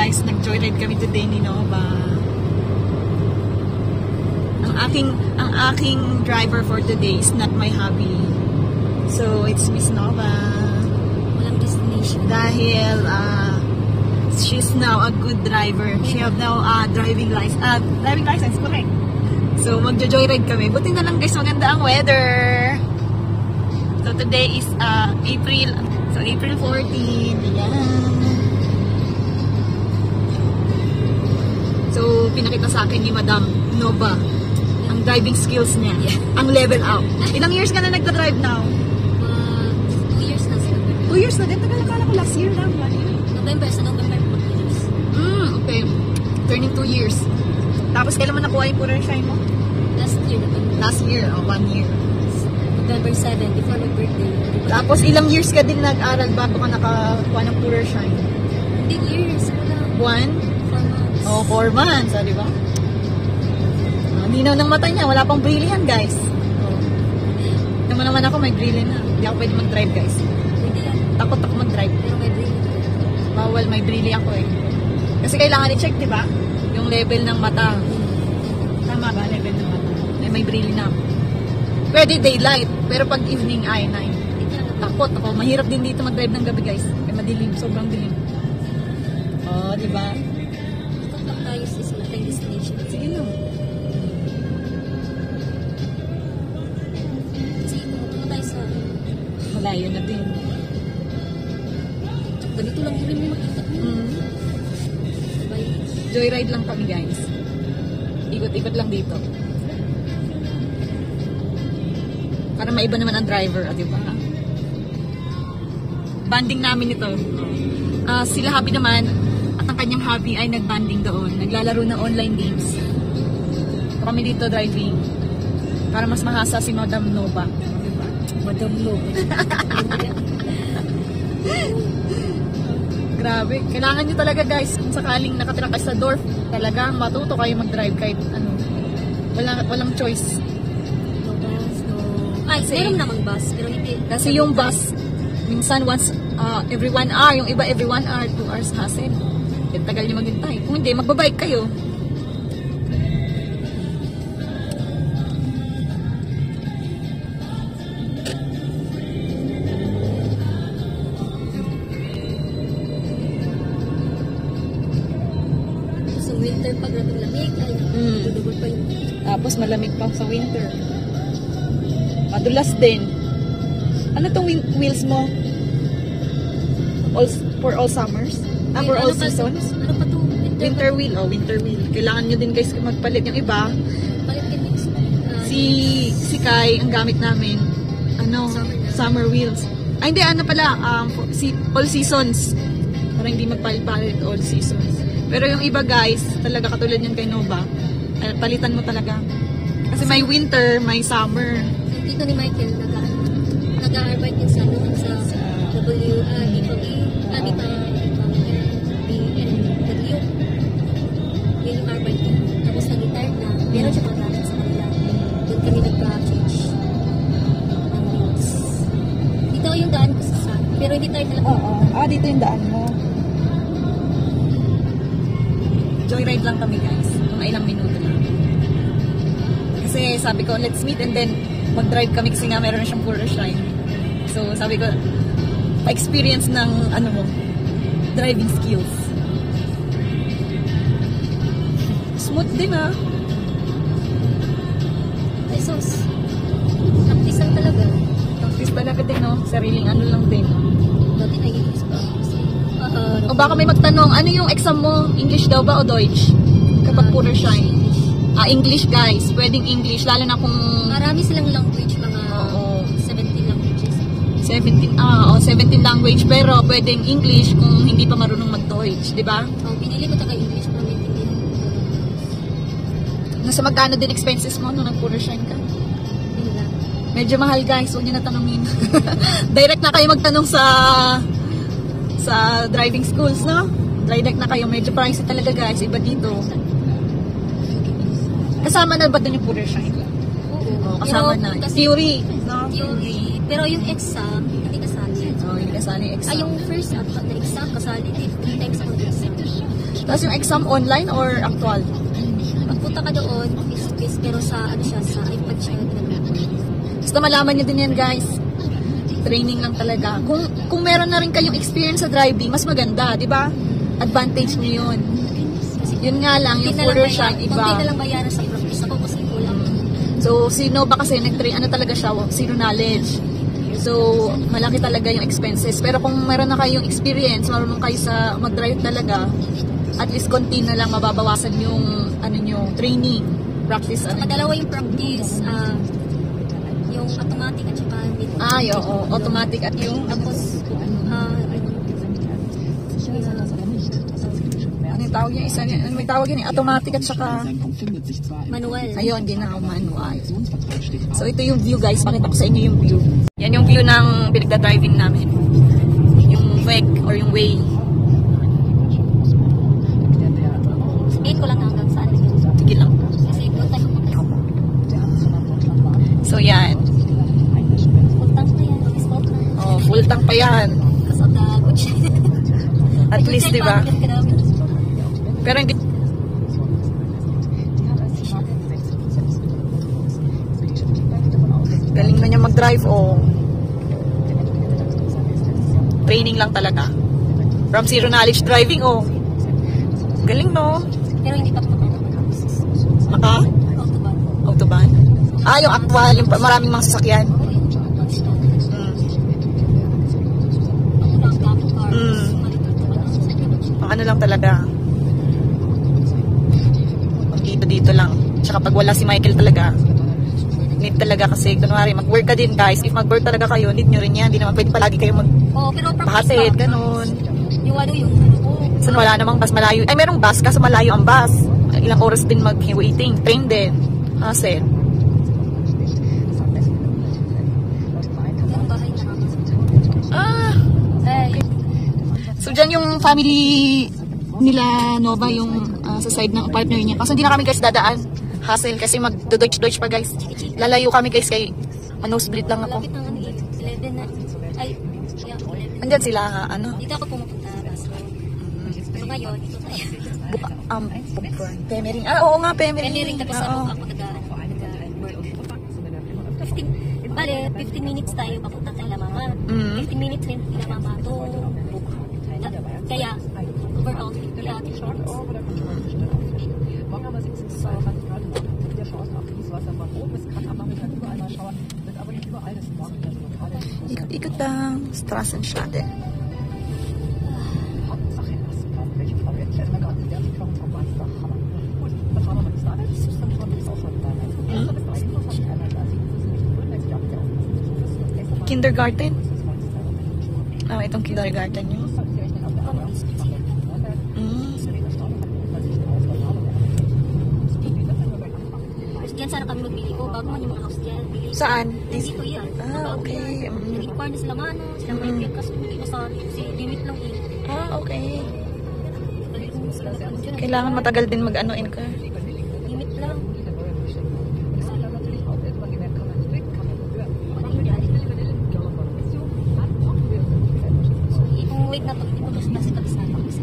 guys, nag-joyride kami today ni Nova. Ang aking driver for today is not my hubby. So, it's Miss Nova. Walang destination. Dahil, she's now a good driver. She have now driving license. Driving license, correct. So, magjo-joyride kami. Buti na lang guys, maganda ang weather. So, today is April 14. Ayan. So, pinakita sa akin ni Madam Nova ang driving skills niya. Yeah. Ang level up. Ilang years ka na nagda-drive now? 2 years na sila. 2 years na din? Tagal ko last year lang. November 2 years. Okay. Turning 2 years. Tapos kailan mo nakuha yung Pura Shine mo? Last year, 1 year. November 7, before my birthday. Tapos ilang years ka din nag-aral bago ka nakakuha ng Pura Shine? Hindi years. 1? 4 months. 4 months, di ba? Linaw ng mata niya, wala pang brilli yan, guys. Naman ako, may brilli na. Hindi ako pwede mag-drive, guys. Takot ako mag-drive. Pero may brilli. Bawal, may brilli ako eh. Kasi kailangan i-check, di ba? Yung level ng mata. Tama ba, level ng mata? May brilli na ako. Pwede daylight, pero pag evening, night. Takot ako. Mahirap din dito mag-drive ng gabi, guys. Kaya madilim, sobrang dilim. Di ba? Ikot lang tayo sa isang destination. Sige lang. Sige, pumunta tayo sa... Malayo na din. Ganito lang rin yung makita mo. Joyride lang kami, guys. Ikot-ikot lang dito. Para maiba naman ang driver, di ba? Banding namin ito. Sila happy naman at ang kanyang hobby ay nagbanding doon. Naglalaro ng online games. Kami dito driving. Para mas mahasa si Madam Nova. Diba? Madam Nova. Grabe. Kailangan nyo talaga guys, kung sakaling nakatira kayo sa Dorf, talagang matuto kayo mag-drive kahit ano. Walang choice. No bus, no... Ay, meron namang bus, pero hindi. Kasi yung bus, minsan once every 1 hour, yung iba every 1 hour, 2 hours hassle. Yung tagal nyo maghintay. Kung hindi, magbabike kayo. Sa winter, pag lamig, ay, dudugod pa yun. Tapos malamig pa sa winter. Madulas din. Ano tong wheels mo? For all summers? For all seasons? Ano pa to? Winter wheel. Winter wheel. Kailangan nyo din guys magpalit. Yung iba, Palit din si Kai, ang gamit namin, summer wheels. Ay, hindi, pala, all seasons. Para hindi magpalit-palit all seasons. Pero yung iba guys, talaga katulad yun kay Nova, palitan mo talaga. Kasi may winter, may summer. Dito ni Michael, nag-arbite din sa BMW. Yun yung arbite ko. Tapos nag-retire na. Meron siya pag-project sa kanila. Doon kami nag-change ng wheels. Dito yung daan ko sa pero hindi tayo talaga. Dito yung daan mo. Joyride lang kami guys. Mga ilang minuto lang. Kasi sabi ko, let's meet and then mag-drive kami kasi nga meron na siyang Pura Shine. So sabi ko, pa-experience ng driving skills. Smooth din Ay sos. Practice lang talaga. Practice talaga din sariling lang din. Dati nag-i-use pa. O baka may magtanong, ano yung exam mo? English daw ba o Deutsch? Kapag Pura Shine. English guys. Pwedeng English. Lalo na kung... Marami silang language. Mga 17 languages. 17 language. Pero pwedeng English kung hindi pa marunong mag-Deutsch. Diba? Pinili ko taga English. Pero may pinili. Nasa magkano din expenses mo nung nag-Pura Shine ka? Medyo mahal guys. Huwag nyo na tanongin. Direct na kayo magtanong sa driving schools, no? Direct na kayo. Medyo pricey talaga guys. Iba dito. Kasama na ba doon yung Pura Shine? Oo. Kasama na. Theory. No? Theory. Pero yung exam, hindi kasali. Hindi kasali exam. Yung first na exam, kasali. 3 times ako nag-exam. Tapos yung exam online or actual? Pagpunta ka doon, face-to-face, pero sa, ano siya, sa iPad siya. Basta malaman nyo din yan, guys. Training lang talaga. Kung meron na rin kayong experience sa driving, mas maganda, di ba? Advantage nyo yun. Yun nga lang, yung further siya, iba. Kunti na lang bayaran sa practice ako kasi kulang. So, sino ba kasi nag-train, ano talaga siya, zero knowledge. So, malaki talaga yung expenses. Pero kung meron na kayong experience, marunong kayo sa mag-drive talaga, at least konti na lang mababawasan yung, ano nyo, training, practice. Saka dalawa yung practice, yung automatic at saka manual. Oo, automatic at yung, Tapos, ano yung tawag niya, isa, ano may tawag yun, automatic at saka, manual. ayun, manual. So, ito yung view, guys. Pakita ko sa inyo yung view. Yan yung view ng pinagda-driving namin. Yung WEG or yung way. Sabihin ko lang hanggang saan. Sige lang. Kasi punta ko. So, yan. Full tank pa yan. Full tank. Oh, full tank pa yan. Kasi ang good siya. At least, di ba? Pero hindi. Galing na niya mag-drive, oh. Training lang talaga. From zero knowledge driving, oh. Galing, no? Pero hindi pa Maka? autobahn. Autobahn? Yung actual, yung maraming mga sasakyan. Ano lang talaga. Dito lang. Tsaka pag wala si Michael talaga, need talaga kasi, kunwari, mag-work ka din, guys. If mag-work talaga kayo, need nyo rin yan. Hindi naman pwede palagi kayo pero magpahatid, ganun. Yung So, wala namang bus malayo. Ay, merong bus, kaso malayo ang bus. Ilang oras din mag-waiting. Train din. Hassle. So, dyan yung family nila Nova, yung sa side ng partner niya. Kaso hindi na kami, guys, dadaan. Hassle kasi mag-deutsch-deutsch pa, guys. Lalayo kami, guys, kay nosebleed lang ako. Lapit ng 11 na. Ay, yeah, 11. Andyan sila, ano? Dito ako pumupunta. So ngayon, dito tayo. Pemering. Oo nga, Pemering. Pwede rin tapos ako nag-work. 15 minutes tayo papunta kay Mama. 15 minutes rin kay Mama to. Kaya, overall, 50 minutes. Ikot lang. Straßenschade. Kindergarten? Itong kindergarten nyo. Diyan sana kami magbili ko. Bago man yung mga house dyan. Saan? Dito yan. Okay. Nag-require na sila mano. Silang may piyak kasi hindi na sa limit lang eh. Okay. Kailangan matagal din mag-ano-in ka. Limit lang. Kung wait na to, hindi ko kasi kabisado kasi.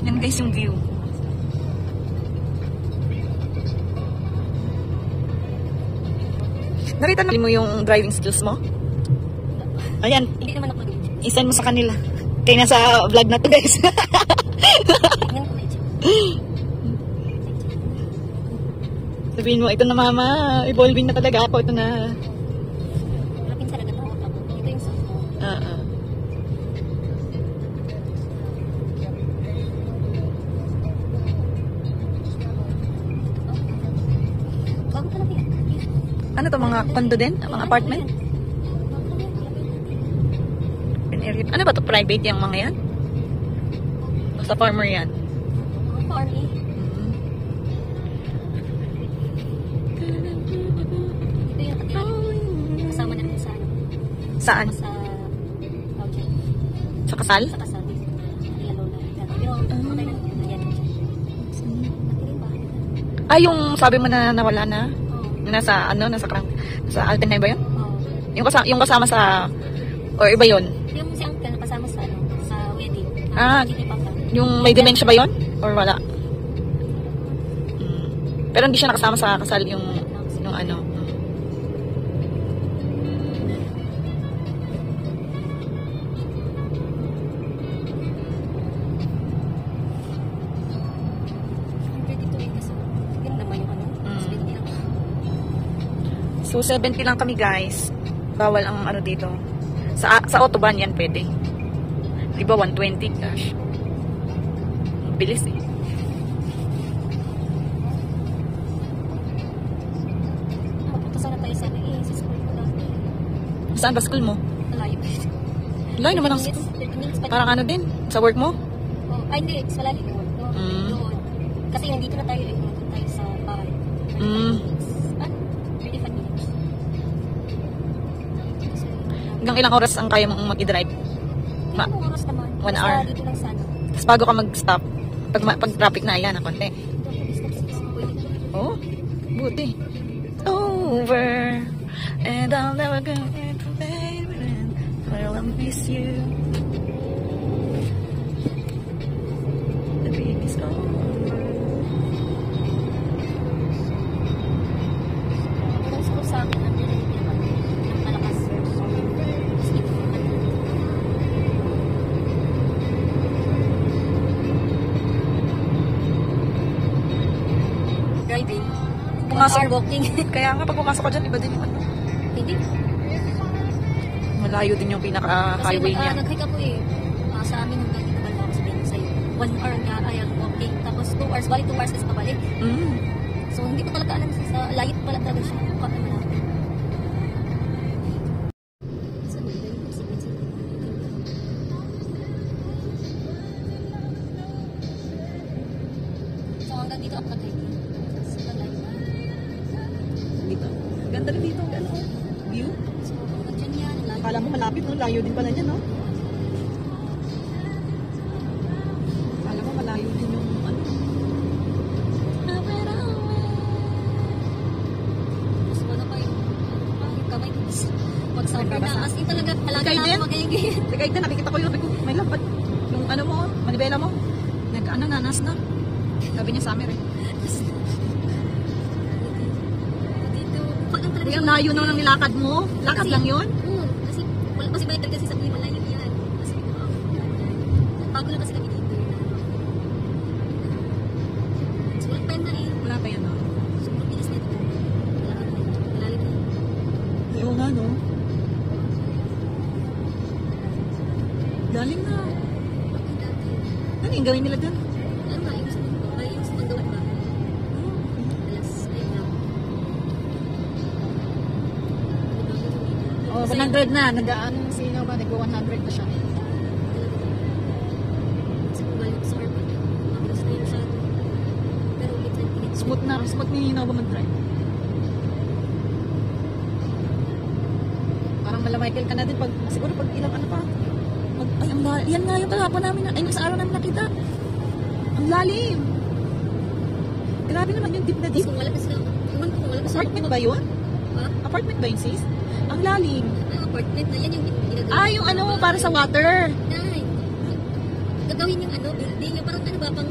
Yan, guys, yung view. Nakita na mo yung driving skills mo? Ayan, Hindi naman ako dito. isan mo sa kanila. Kaya nasa vlog na to, guys. Tingnan ko na ito. Sabihin mo, ito na mama, evolving na talaga ako. Ito na. Malapin sa dagat ako. Ito yung sa bago ka lang yan. Ano to, mga condo din? Mga apartment? Ano ba to? Private yung mga yan? O sa farmer yan? Farming. Ito yung katira. Kasama na rin sa ano. Saan? Sa project. Sa kasal? Sa kasal. Pero patay na yan. Yung sabi mo na nawala na? Oo. Nasa Altenheim ba yun? Oo. Yung kasama sa, or iba yun? Yung si Uncle, kasama sa ano, sa wedding. Ah, Hindi ni Papa. yung may dementia ba yon? Or wala? Pero hindi siya nakasama sa kasal yung ano. So, 70 lang kami, guys. Bawal ang ano dito. Sa autobahn yan pwede. Di ba 120 cash? Bilis eh. Mapunta sana tayo sa sa school ko lang. Saan ba school mo? Malayo. Layo naman ang school. Parang ano din? Sa work mo? Oh, ay hindi, sa malalim yung work ko. Doon. Kasi yung dito na tayo, nandun tayo sa bahay. 35 minutes. Hanggang ilang oras ang kaya mong mag-drive? Ilang oras naman. 1 hour. Dito lang sana. Tapos bago ka mag-stop, pag traffic na, ayan, na konti. Oh, buti. Over, and I'll never go back to baby, I'll miss you. The baby's over. Ang school sa akin, ang malakas. Driving. Pumasok. 1 hour walking. Kaya nga, pag pumasok ka dyan, iba din yung ano. Hindi. Malayo din yung pinaka-highway niya. Nag-hike ako eh. Sa amin nung dati naman ako sabihin sa'yo. 1 hour nga ay ang walking. Tapos 2 hours, balik 2 hours kasi pabalik. So hindi ko talaga alam sa layit pala talaga siya. Mukha na malapit. So hanggang dito ako nag-hike. So malayo na. Dito. Ganda rin dito. Ano? View. So hanggang dyan yan. Layo. Kala mo malapit, no? Layo din pala niya, no? Kala mo malayo din yung ano. Mas wala pa yung kamay ko. Mag-sound na. As in talaga, talaga Ikaw na din? ako magayagay. Teka, ito, nakikita ko yung may lampat. Yung ano mo, manibela mo. Nag-ano, nanas na. Sabi niya summer eh. Dito, parang talaga Uy, ang layo na ng nilakad mo. Lakad lang yun? Oo, kasi wala kasi balik kasi sabi wala yun yan. Kasi bago lang kasi kami dito. So, wala pa yun na eh. Wala pa yan, no? Sobrang bilis na ito. Malalim na. Ayaw nga, no? Galing na. Bakit dati? Ano yung gawin nila dyan? Alam nga, yung sa paggawa ba? Alas, ayun lang. Oh, 100 na. Nag-ano sino ba? Nag-100 na siya. Kasi kung galing sa airport, mabilis na yun siya. Pero ulit na pinit. Smooth na. Smooth ni Nova mag-drive. Parang malamichael ka na din. Siguro pag ilang ano pa. Yan nga yung kahapon namin. Ay, sa araw namin nakita. Ang lalim. Grabe naman yung deep na deep. Kung wala kasi, kung wala kasi. Apartment ba yun? Ha? Apartment ba yun, sis? Ang lalim. Apartment na yan yung ginagawa. Ah, yung ano, para sa water. Nay, gagawin yung ano, building. Yung parang ano ba, pang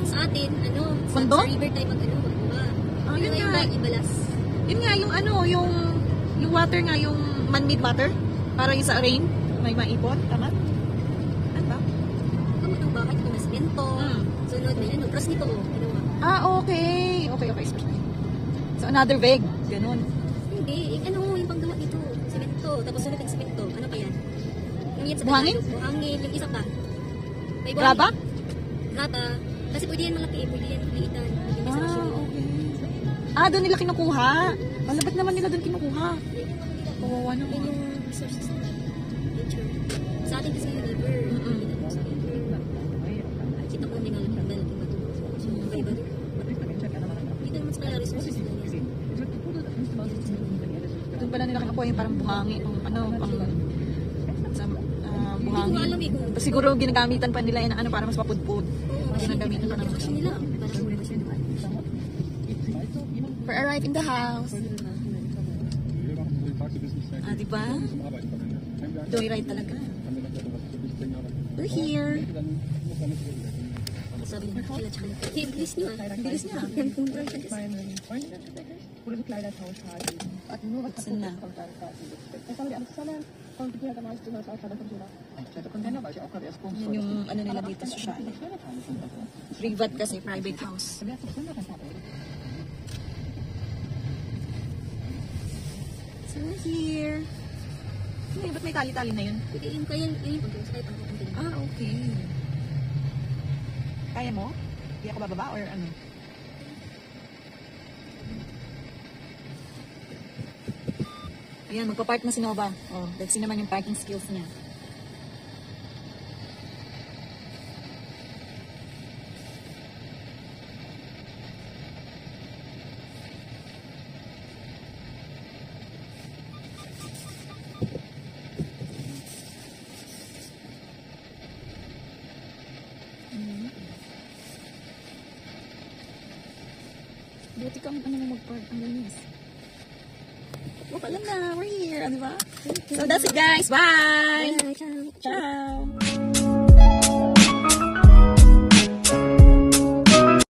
sa atin, ano, Kondo? sa river tayo mag ano, ba? Ah, yun Yung nga. ibalas. Yun nga, yung ano, yung water nga, yung man-made water. Para yung sa rain, may maipon. Tama? Ano ba? Kamo ng bahay, kung may simento, sunod na yan. Cross nito, oh. Ano nga. Ah, okay. Okay. So, another veg. Ganun. Hindi, yung ano, yung panggawa dito. Simento, tapos sunod ang simento. Ano pa yan? Yung yan sa Buhangin? Tagalog, buhangin, yung isa pa. May buhangin. Graba? Graba. Kasi pwede yan malaki, pwede yan liitan. Pwede yan sa Ah, sunod. okay. Ah, doon nila kinukuha. Wala, ba't naman nila doon kinukuha? Kawawa Yun naman. yung resources ng nature. Sa atin kasi yung river. Kita mo sa river. Kita ko hindi nga lang lalaki ba ito. So, iba doon. Dito naman sa kaya resources na yan. Doon pala nila kinukuha yung parang buhangin. Ano, pang sa buhangin. Hindi ko alam eh kung- Tapos siguro ginagamitan pa nila yung ano para mas mapudpud. Ginagamitan pa naman. Kasi nila. Parang mura siya. We arrive in the house. Ah, diba? Joyride talaga. We're here. Sabi niya, kailan siya. Bilis niyo ah. Bilis niya. Yan kung brand siya. Buksan na. Yan yung ano nila dito sa Shale. Privat kasi, private house. So we're here. Ay, ba't may tali-tali na yun? Hindi, yung kaya yung pag-usay pang kukuntin. Ah, okay. Kaya mo? Hindi ako bababa or ano? Ayan, magpa-park na si Nova. Oh, let's see naman yung parking skills niya. Buti kang ano mo mag-park. Ang linis. Oh, pala na. We're here. Ano ba? So that's it guys. Bye! Ciao. Ciao!